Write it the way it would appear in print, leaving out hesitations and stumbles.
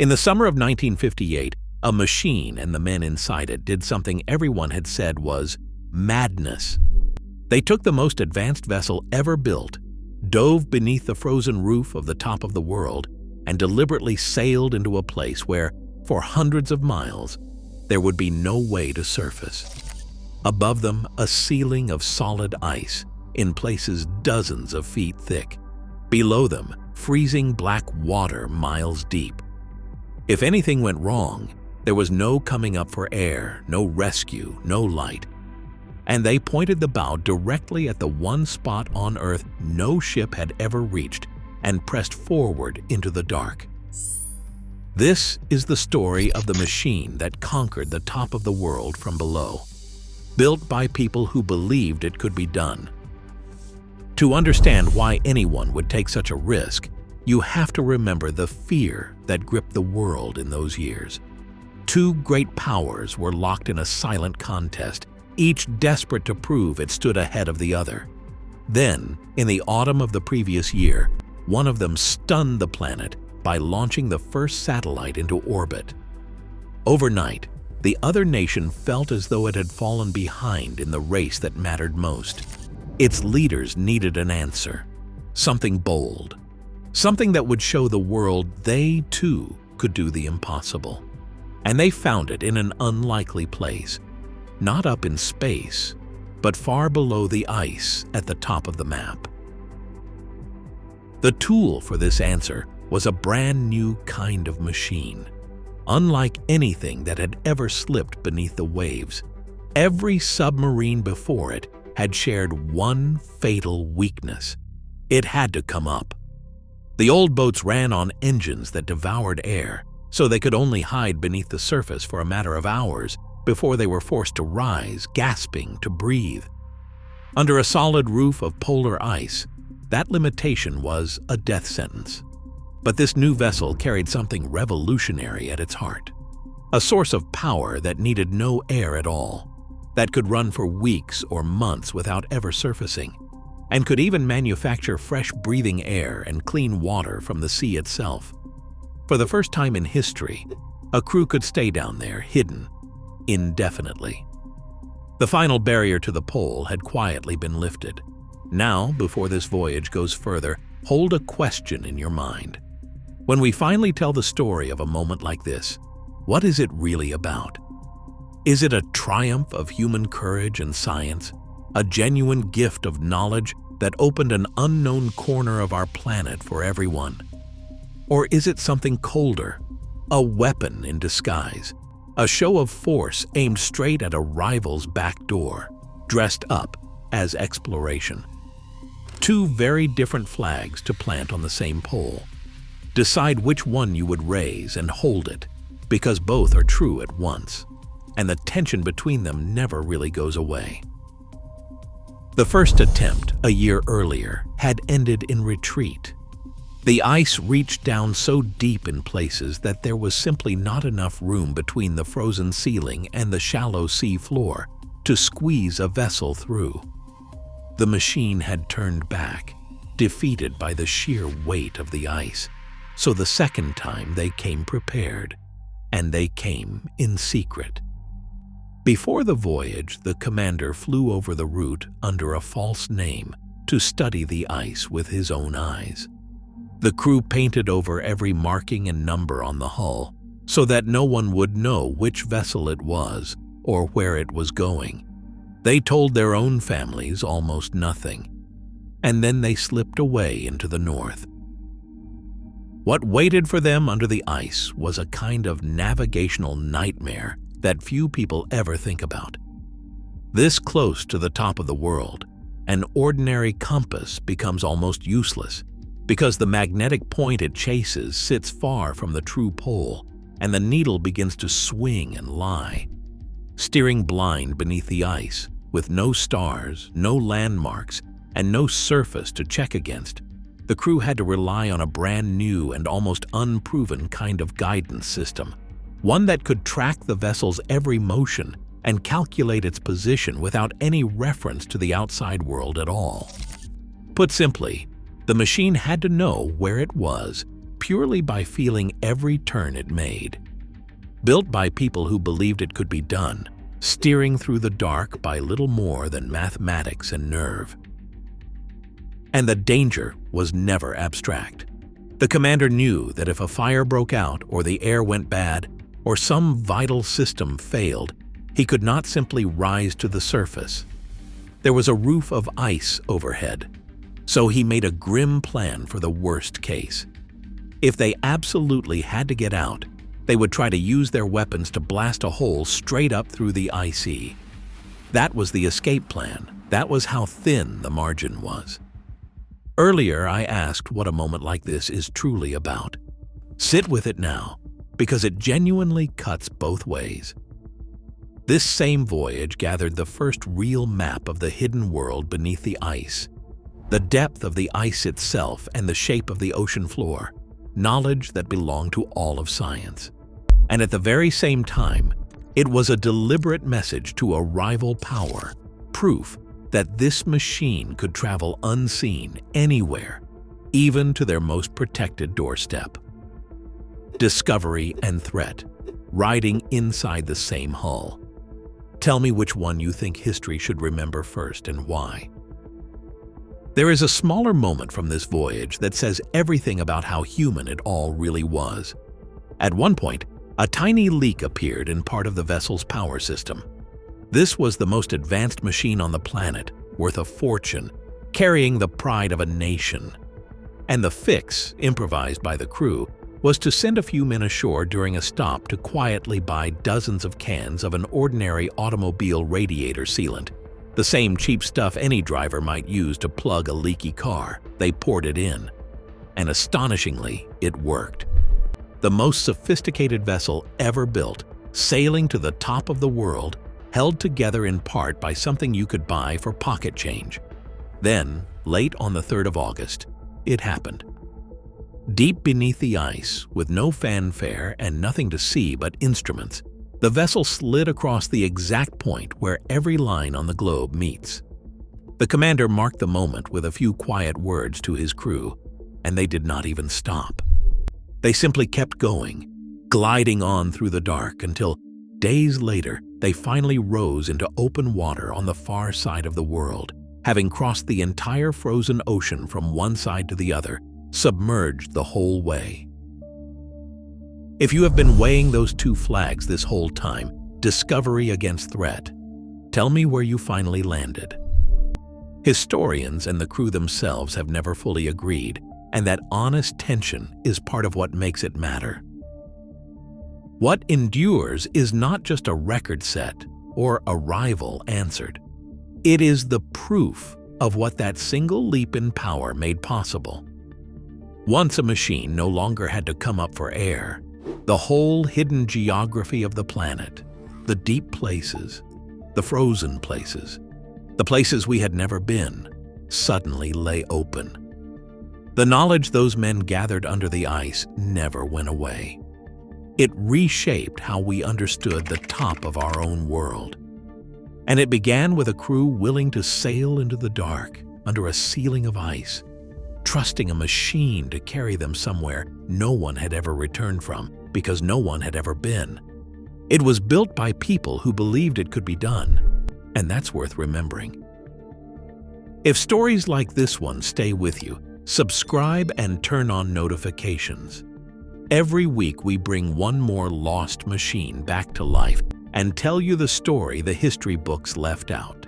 In the summer of 1958, a machine and the men inside it did something everyone had said was madness. They took the most advanced vessel ever built, dove beneath the frozen roof of the top of the world, and deliberately sailed into a place where, for hundreds of miles, there would be no way to surface. Above them, a ceiling of solid ice, in places dozens of feet thick. Below them, freezing black water miles deep. If anything went wrong, there was no coming up for air, no rescue, no light. And they pointed the bow directly at the one spot on Earth no ship had ever reached and pressed forward into the dark. This is the story of the machine that conquered the top of the world from below, built by people who believed it could be done. To understand why anyone would take such a risk, you have to remember the fear that gripped the world in those years. Two great powers were locked in a silent contest, each desperate to prove it stood ahead of the other. Then, in the autumn of the previous year, one of them stunned the planet by launching the first satellite into orbit. Overnight, the other nation felt as though it had fallen behind in the race that mattered most. Its leaders needed an answer, something bold, something that would show the world they, too, could do the impossible. And they found it in an unlikely place, not up in space, but far below the ice at the top of the map. The tool for this answer was a brand new kind of machine. Unlike anything that had ever slipped beneath the waves, every submarine before it had shared one fatal weakness. It had to come up. The old boats ran on engines that devoured air, so they could only hide beneath the surface for a matter of hours before they were forced to rise, gasping to breathe. Under a solid roof of polar ice, that limitation was a death sentence. But this new vessel carried something revolutionary at its heart. A source of power that needed no air at all, that could run for weeks or months without ever surfacing, and could even manufacture fresh breathing air and clean water from the sea itself. For the first time in history, a crew could stay down there, hidden, indefinitely. The final barrier to the pole had quietly been lifted. Now, before this voyage goes further, hold a question in your mind. When we finally tell the story of a moment like this, what is it really about? Is it a triumph of human courage and science, a genuine gift of knowledge that opened an unknown corner of our planet for everyone? Or is it something colder, a weapon in disguise, a show of force aimed straight at a rival's back door, dressed up as exploration? Two very different flags to plant on the same pole. Decide which one you would raise and hold it, because both are true at once, and the tension between them never really goes away. The first attempt, a year earlier, had ended in retreat. The ice reached down so deep in places that there was simply not enough room between the frozen ceiling and the shallow sea floor to squeeze a vessel through. The machine had turned back, defeated by the sheer weight of the ice. So the second time they came prepared, and they came in secret. Before the voyage, the commander flew over the route under a false name to study the ice with his own eyes. The crew painted over every marking and number on the hull so that no one would know which vessel it was or where it was going. They told their own families almost nothing, and then they slipped away into the north. What waited for them under the ice was a kind of navigational nightmare that few people ever think about. This close to the top of the world, an ordinary compass becomes almost useless because the magnetic point it chases sits far from the true pole and the needle begins to swing and lie. Steering blind beneath the ice, with no stars, no landmarks, and no surface to check against, the crew had to rely on a brand new and almost unproven kind of guidance system, one that could track the vessel's every motion and calculate its position without any reference to the outside world at all. Put simply, the machine had to know where it was purely by feeling every turn it made. Built by people who believed it could be done, steering through the dark by little more than mathematics and nerve. And the danger was never abstract. The commander knew that if a fire broke out or the air went bad or some vital system failed, he could not simply rise to the surface. There was a roof of ice overhead, so he made a grim plan for the worst case. If they absolutely had to get out, they would try to use their weapons to blast a hole straight up through the ice. That was the escape plan. That was how thin the margin was. Earlier, I asked what a moment like this is truly about. Sit with it now, because it genuinely cuts both ways. This same voyage gathered the first real map of the hidden world beneath the ice. The depth of the ice itself and the shape of the ocean floor, knowledge that belonged to all of science. And at the very same time, it was a deliberate message to a rival power, proof that this machine could travel unseen anywhere, even to their most protected doorstep. Discovery and threat, riding inside the same hull. Tell me which one you think history should remember first and why. There is a smaller moment from this voyage that says everything about how human it all really was. At one point, a tiny leak appeared in part of the vessel's power system. This was the most advanced machine on the planet, worth a fortune, carrying the pride of a nation. And the fix, improvised by the crew, was to send a few men ashore during a stop to quietly buy dozens of cans of an ordinary automobile radiator sealant, the same cheap stuff any driver might use to plug a leaky car. They poured it in. And astonishingly, it worked. The most sophisticated vessel ever built, sailing to the top of the world, held together in part by something you could buy for pocket change. Then, late on the 3rd of August, it happened. Deep beneath the ice, with no fanfare and nothing to see but instruments, the vessel slid across the exact point where every line on the globe meets. The commander marked the moment with a few quiet words to his crew, and they did not even stop. They simply kept going, gliding on through the dark until, days later, they finally rose into open water on the far side of the world, having crossed the entire frozen ocean from one side to the other, submerged the whole way. If you have been weighing those two flags this whole time, discovery against threat, tell me where you finally landed. Historians and the crew themselves have never fully agreed, and that honest tension is part of what makes it matter. What endures is not just a record set or a rival answered. It is the proof of what that single leap in power made possible. Once a machine no longer had to come up for air, the whole hidden geography of the planet, the deep places, the frozen places, the places we had never been, suddenly lay open. The knowledge those men gathered under the ice never went away. It reshaped how we understood the top of our own world. And it began with a crew willing to sail into the dark under a ceiling of ice, trusting a machine to carry them somewhere no one had ever returned from because no one had ever been. It was built by people who believed it could be done, and that's worth remembering. If stories like this one stay with you, subscribe and turn on notifications. Every week we bring one more lost machine back to life and tell you the story the history books left out.